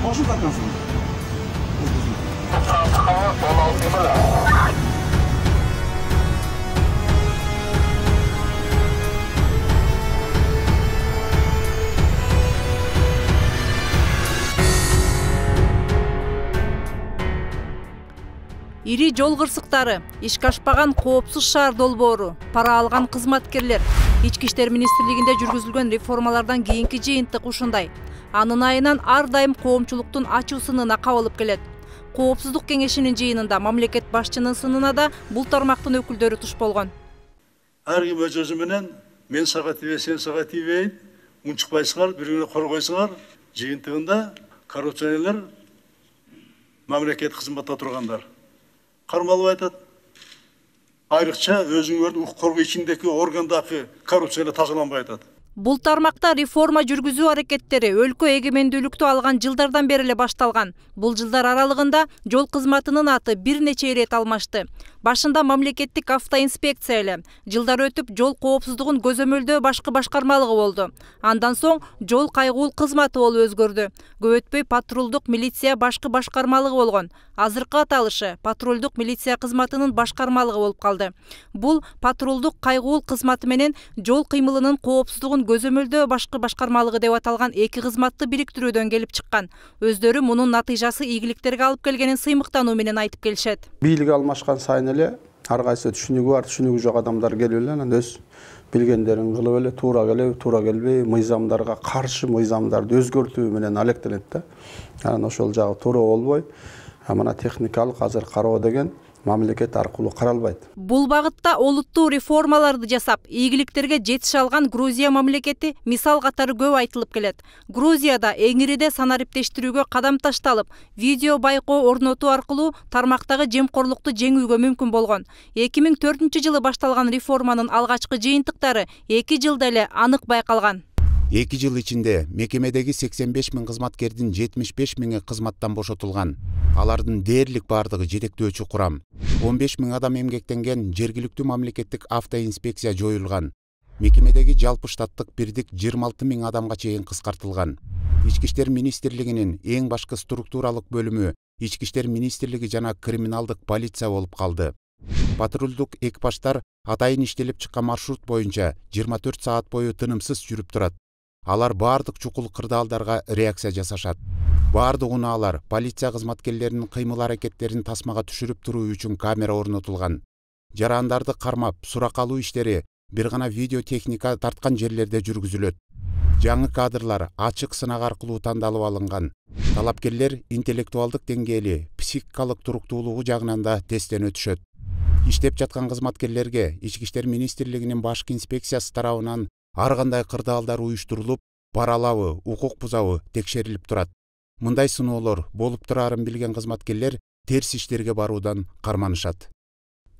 Ошо такансың. Ири жол кырсыктары, ишке ашпаган коопсуз шаар долбоору, пара алган кызматкерлер. Ички иштер министрлигинде жүргүзүлгөн реформалардан кийинки жыйынтык ушундай. Анын айынан ар дайым коомчулуктун ачуу сынына кабылып келет. Коопсуздук кеңешинин жыйынында мамлекет башчынын сынына да бул тармактын өкүлдөрү туш болгон. Ар ким өз өзү менен мен сага тийбей, сен сага тийбейин, унчукпайсыңар, бири-бирине коргойсуңар. Жыйынтыгында коррупционерлер мамлекет кызматта тургандар кармалып айтат. Айрыкча өзүңөрдүн укук коргоо ичиндеги органдагы коррупциялар тазаланбай атат. Бул тармакта реформа жүргүзүү аракеттери өлкө эгемендүүлүктү алган жылдардан бери эле башталган. Бул жылдар аралыгында жол кызматынын аты бир нече ирет алмашты. Башында мамлекеттик автоинспекция эле. Жылдар өтүп жол коопсуздугун көзөмөлдөө башкы башкармалыгы болду. Андан соң жол кайгуул кызматы болуп өзгөрдү. Көп өтпөй патрулдук милиция башкы башкармалыгы болгон. Азыркы аталышы патрулдук милиция кызматынын башкармалыгы болуп калды. Бул патрулдук кайгуул кызматы менен жол кыймылынын коопсуздугун көзөмөлдөө башкы башкармалыгы деп аталган эки кызматты бириктирүүдөн келип чыккан. Өздөрү мунун натыйжасы ийгиликтерге алып келгенин сыймыктануу менен айтып келишет. Бийлик алмашкан сайын эле ар кайсы түшүнүгү бар, түшүнүгү жок адамдар келип эле анан өз билгендерин кылып эле туура келеби, туура келбей, мыйзамдарга каршы мыйзамдарды өзгөртүү менен алектенет да. Анан ошол жагы туура болбой, мына техникалык азыр кароо деген мамлекет аркылуу каралбайт. Бул багытта олуттуу реформаларды жасап, ийгиликтерге жетише алган Грузия мамлекети мисал катары көп айтылып келет. Грузияда эңириде санариптештирүүгө кадам ташталып, видео байкоо орнотуу аркылуу тармактагы жемкорлукту жеңүүгө мүмкүн болгон. 2004-жылы башталган реформанын алгачкы жыйынтыктары 2 жылда эле анык байкалган. 2 жыл ичинде мекемедеги 85 000 кызматкердин 75 000 кызматтан бошотулган. Алардын дээрлик бардыгы жетектөөчү курам. 15 000 адам эмгектенген жергиликтүү мамлекеттик автоинспекция жоюлган. Мекемедеги жалпы штаттык бирдик 26 000 адамга чейин кыскартылган. Ички иштер министрлигинин эң башкы структуралык бөлүмү Ички иштер министрлиги жана криминалдык полиция болуп калды. Патрулдук экипаждар атайын иштелип чыккан маршрут боюнча 24 саат бою тынымсыз жүрүп турат. Алар бардык чукул кырдаалдарга реакция жасашат. Бардык унаалар полиция кызматкерлеринин кыймыл аракеттерин тасмага түшүрүп туруу үчүн камера орнотулган. Жарандарды кармап, сурак алуу иштери бир гана видео техника тарткан жерлерде жүргүзүлөт. Жаңы кадрлар ачык сынак аркылуу тандалып алынган. Талапкерлер интеллектуалдык деңгээли, психикалык туруктуулугу жагынан да тесттен өтүшөт. Иштеп жаткан кызматкерлерге Ички иштер министрлигинин башкы инспекциясы тарабынан ар кандай кырдаалдар уюштурулуп, паралабы, укук бузабы текшерилип турат. Мындай сыноолор болуп турарын билген кызматкерлер терс иштерге баруудан карманышат.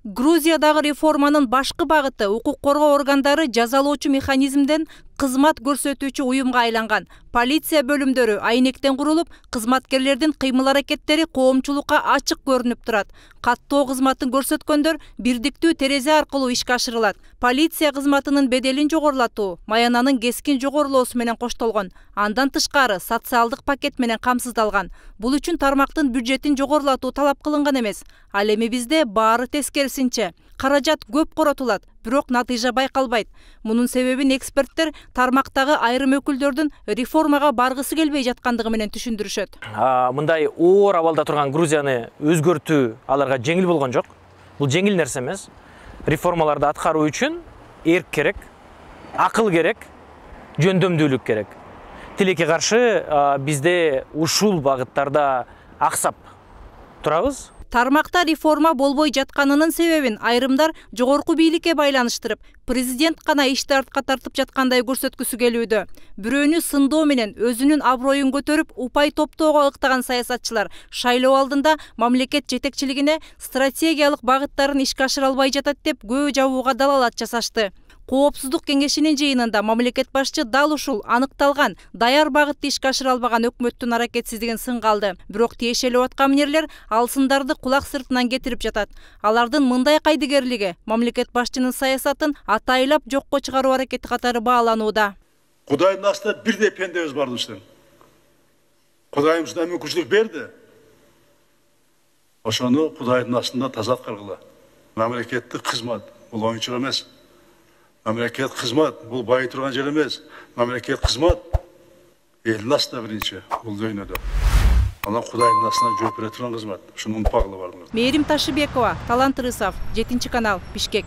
Грузиядагы реформанын башкы багыты укук коргоо органдары жазалоочу механизмден кызмат көрсөтүүчү уюмга айланган. Полиция бөлүмдөрү айнектен курулуп, кызматкерлердин кыймыл аракеттери коомчулукка ачык көрүнүп турат. Каттоо кызматын көрсөткөндөр бирдиктүү терезе аркылуу ишке ашырылат. Полиция кызматынын беделин жогорулатуу маянанын кескин жогорулоосу менен коштолгон. Андан тышкары социалдык пакет менен камсыздалган. Бул үчүн тармактын бюджетин жогорулатуу талап кылынган эмес. Ал эми бизде баары тескерисинче. Каражат көп коротулат, бирок натыйжа байкалбайт. Мунун себебин эксперттер тармактагы айрым өкүлдөрдүн реформага баргысы келбей жаткандыгы менен түшүндүрүшөт. Мындай оор абалда турган Грузияны өзгөртүү аларга жеңил болгон жок. Бул жеңил нерсе эмес. Реформаларды аткаруу үчүн эрк керек, акыл керек, жөндөмдүүлүк керек. Тилекке каршы бизде ушул багыттарда аксап турабыз. Тармакта реформа болбой жатканынын себебин айрымдар жогорку бийликке байланыштырып, президент гана ишти артка тартып жаткандай көрсөткүсү келүүдө. Бирөөнү сындоо менен өзүнүн аброюн көтөрүп, упай топтоого ыктаган саясатчылар шайлоо алдында мамлекет жетекчилигине стратегиялык багыттарын ишке ашыра албай жатат деп көө жабууга далалат жасашты. Коопсуздук кеңешинин жыйынында мамлекет башчы дал ушул аныкталган даяр багытты ишке ашыра албаган өкмөттүн аракетсиздигин сынга алды. Бирок тиешелүү аткаминерлер ал сындарды кулак сыртынан кетирип жатат. Алардын мындай кайдыгерлиги мамлекет башчынын саясатын атайлап жокко чыгаруу аракети катары бааланууда. Кудайдын астында бирдей пендебиз бар достор. Кудайым ушундай мүмкүнчүлүк берди. Ошону Кудайдын астында таза аткаргыла. Мамлекеттик кызмат бул оюнчук эмес. Мамлекеттик кызмат бул бай турган жер эмес. Мамлекеттик кызмат элдин астында биринчи бул дүйнөдө. Анан Кудайдын астына жооп бере турган кызмат. Ушуну унутпагыла бардыңыз. Мээрим Ташыбекова, Талант Рысов, 7 канал, Бишкек.